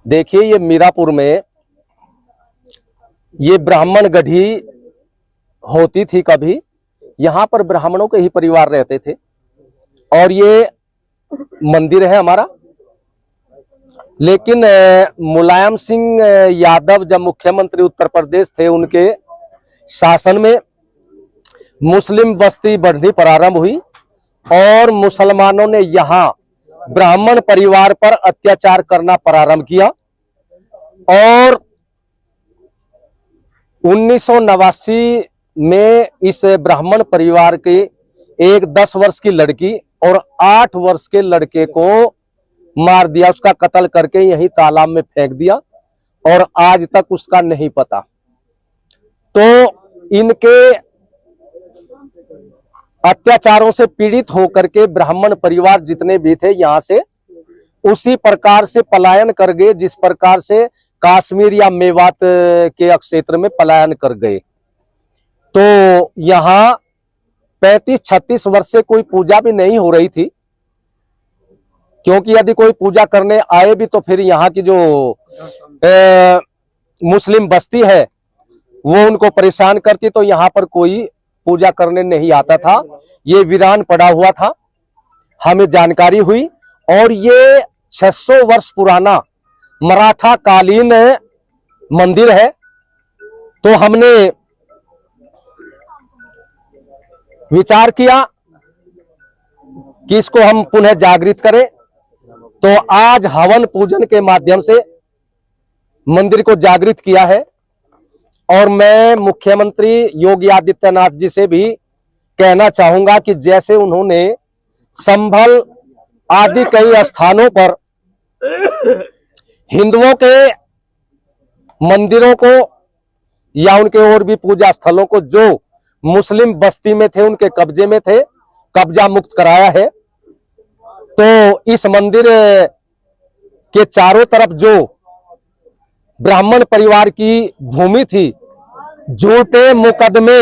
देखिए, ये मीरापुर में ये ब्राह्मण गढ़ी होती थी कभी। यहाँ पर ब्राह्मणों के ही परिवार रहते थे और ये मंदिर है हमारा। लेकिन मुलायम सिंह यादव जब मुख्यमंत्री उत्तर प्रदेश थे, उनके शासन में मुस्लिम बस्ती बढ़नी प्रारंभ हुई और मुसलमानों ने यहाँ ब्राह्मण परिवार पर अत्याचार करना प्रारंभ किया। और 1989 में इस ब्राह्मण परिवार की एक 10 वर्ष की लड़की और 8 वर्ष के लड़के को मार दिया, उसका कत्ल करके यही तालाब में फेंक दिया और आज तक उसका नहीं पता। तो इनके अत्याचारों से पीड़ित होकर के ब्राह्मण परिवार जितने भी थे यहां से उसी प्रकार से पलायन कर गए, जिस प्रकार से कश्मीर या मेवात के क्षेत्र में पलायन कर गए। तो यहाँ 35-36 वर्ष से कोई पूजा भी नहीं हो रही थी, क्योंकि यदि कोई पूजा करने आए भी तो फिर यहाँ की जो मुस्लिम बस्ती है वो उनको परेशान करती, तो यहाँ पर कोई पूजा करने नहीं आता था। ये वीरान पड़ा हुआ था, हमें जानकारी हुई। और ये 600 वर्ष पुराना मराठा कालीन मंदिर है। तो हमने विचार किया कि इसको हम पुनः जागृत करें। तो आज हवन पूजन के माध्यम से मंदिर को जागृत किया है। और मैं मुख्यमंत्री योगी आदित्यनाथ जी से भी कहना चाहूंगा कि जैसे उन्होंने संभल आदि कई स्थानों पर हिंदुओं के मंदिरों को या उनके और भी पूजा स्थलों को जो मुस्लिम बस्ती में थे, उनके कब्जे में थे, कब्जा मुक्त कराया है। तो इस मंदिर के चारों तरफ जो ब्राह्मण परिवार की भूमि थी, झूठे मुकदमे,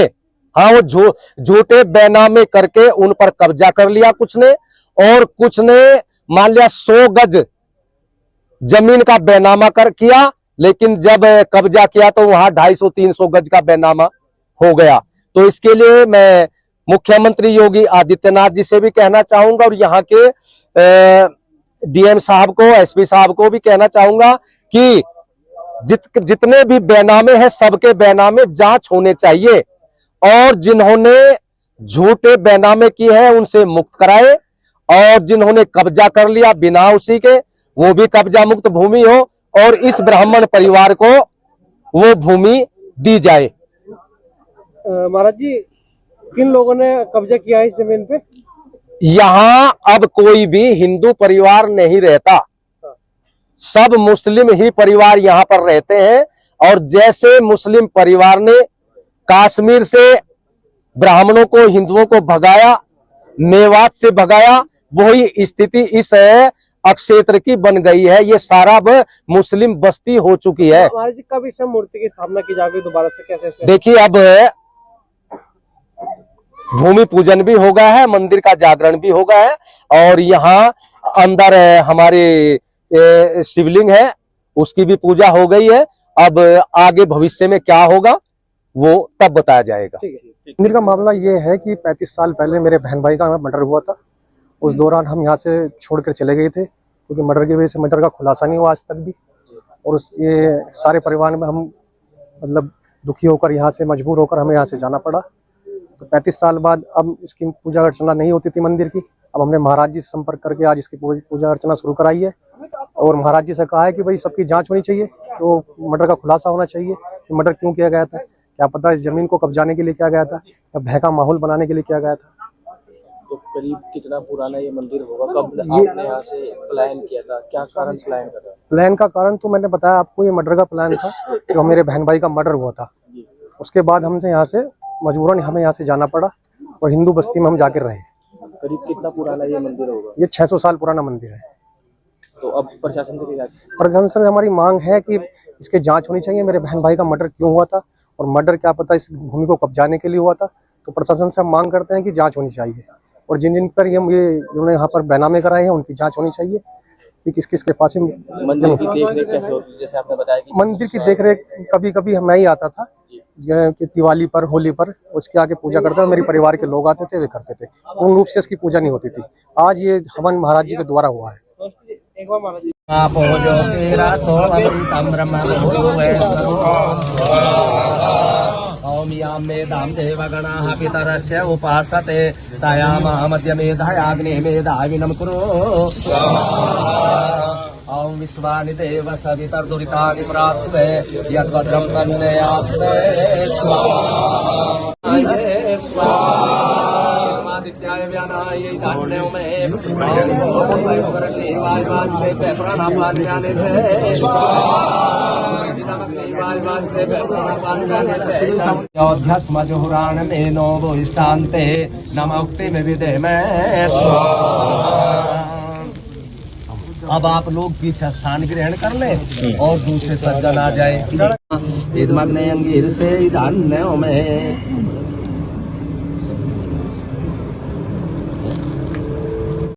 हाँ वो झूठे बैनामे करके उन पर कब्जा कर लिया कुछ ने, और कुछ ने मान लिया 100 गज जमीन का बैनामा कर किया, लेकिन जब कब्जा किया तो वहां 250-300 गज का बैनामा हो गया। तो इसके लिए मैं मुख्यमंत्री योगी आदित्यनाथ जी से भी कहना चाहूंगा और यहाँ के डीएम साहब को, एसपी साहब को भी कहना चाहूंगा कि जितने भी बैनामे हैं सबके बैनामे जांच होने चाहिए और जिन्होंने झूठे बैनामे किए हैं उनसे मुक्त कराए, और जिन्होंने कब्जा कर लिया बिना उसी के, वो भी कब्जा मुक्त भूमि हो और इस ब्राह्मण परिवार को वो भूमि दी जाए। महाराज जी, किन लोगों ने कब्जा किया है इस जमीन पे? यहाँ अब कोई भी हिंदू परिवार नहीं रहता, सब मुस्लिम ही परिवार यहाँ पर रहते हैं। और जैसे मुस्लिम परिवार ने कश्मीर से ब्राह्मणों को, हिंदुओं को भगाया, मेवात से भगाया, वही स्थिति इस क्षेत्र की बन गई है। ये सारा अब मुस्लिम बस्ती हो चुकी है। महाराज जी, कब इस मूर्ति की स्थापना की जाएगी दोबारा से, कैसे? देखिए, अब भूमि पूजन भी होगा है, मंदिर का जागरण भी होगा है, और यहाँ अंदर हमारे शिवलिंग है उसकी भी पूजा हो गई है। अब आगे भविष्य में क्या होगा वो तब बताया जाएगा। मंदिर का मामला ये है कि 35 साल पहले मेरे बहन भाई का मर्डर हुआ था। उस दौरान हम यहाँ से छोड़कर चले गए थे, क्योंकि मर्डर की वजह से मर्डर का खुलासा नहीं हुआ आज तक भी। और ये सारे परिवार में हम मतलब दुखी होकर यहाँ से, मजबूर होकर हमें यहाँ से जाना पड़ा। तो 35 साल बाद अब इसकी पूजा अर्चना नहीं होती थी मंदिर की। अब हमने महाराज जी से संपर्क करके आज इसकी पूजा अर्चना शुरू कराई है और महाराज जी से कहा है कि भाई सबकी जांच होनी चाहिए, तो मर्डर का खुलासा होना चाहिए कि मर्डर क्यों किया गया था, क्या पता इस जमीन को कब्जाने के लिए किया गया था या भय का माहौल बनाने के लिए किया गया था। तो करीब कितना पुराना ये मंदिर होगा? कब आपने यहाँ से प्लान किया था? क्या कारण प्लान का था? प्लान का कारण तो मैंने बताया आपको, ये मर्डर का प्लान था। जो मेरे बहन भाई का मर्डर हुआ था उसके बाद हमसे यहाँ से मजबूरन हमें यहाँ से जाना पड़ा और हिंदू बस्ती में हम जाकर रहे। करीब कितना पुराना ये मंदिर होगा? ये 600 साल पुराना मंदिर है। तो अब प्रशासन से हमारी मांग है कि इसकी जांच होनी चाहिए, मेरे बहन भाई का मर्डर क्यों हुआ था और मर्डर क्या पता इस भूमि को कब्जाने के लिए हुआ था। तो प्रशासन से हम मांग करते हैं कि जांच होनी चाहिए और जिन जिन पर ये उन्होंने यहाँ पर बैनामे कराए हैं उनकी जांच होनी चाहिए कि किस किस के पास ही मंदिर की देख रेख कैसे होती है? जैसे आपने बताया कि मंदिर की देखरेख कभी कभी मैं ही आता था कि दिवाली पर, होली पर उसके आगे पूजा करता था। मेरे परिवार के लोग आते थे, वे करते थे। पूर्ण रूप से इसकी पूजा नहीं होती थी। आज ये हवन महाराज जी के द्वारा हुआ है। आपो जो तेरा सो अमृतम ब्रह्म ओम याम मेधाम देवगणाः पितरस्य उपासते तयामः मध्य मेधायाग्ने मेधाविनं कुरु ओम विश्वानि देव सवितर्दुरितानि प्रासुते यद्भद्रं तन्नयासुते आदित्याय व्यानाय दान्यो मे ओम वैश्वर देवाय वाजते पे प्राणापान्यानि अध्यात्मजुहुराण में नोवो इष्टान्ते नमोक्ति में विदे में अब आप लोग पीछे स्थान ग्रहण कर लें और दूसरे सज्जन आ जाए। अंगीर से धान्यों में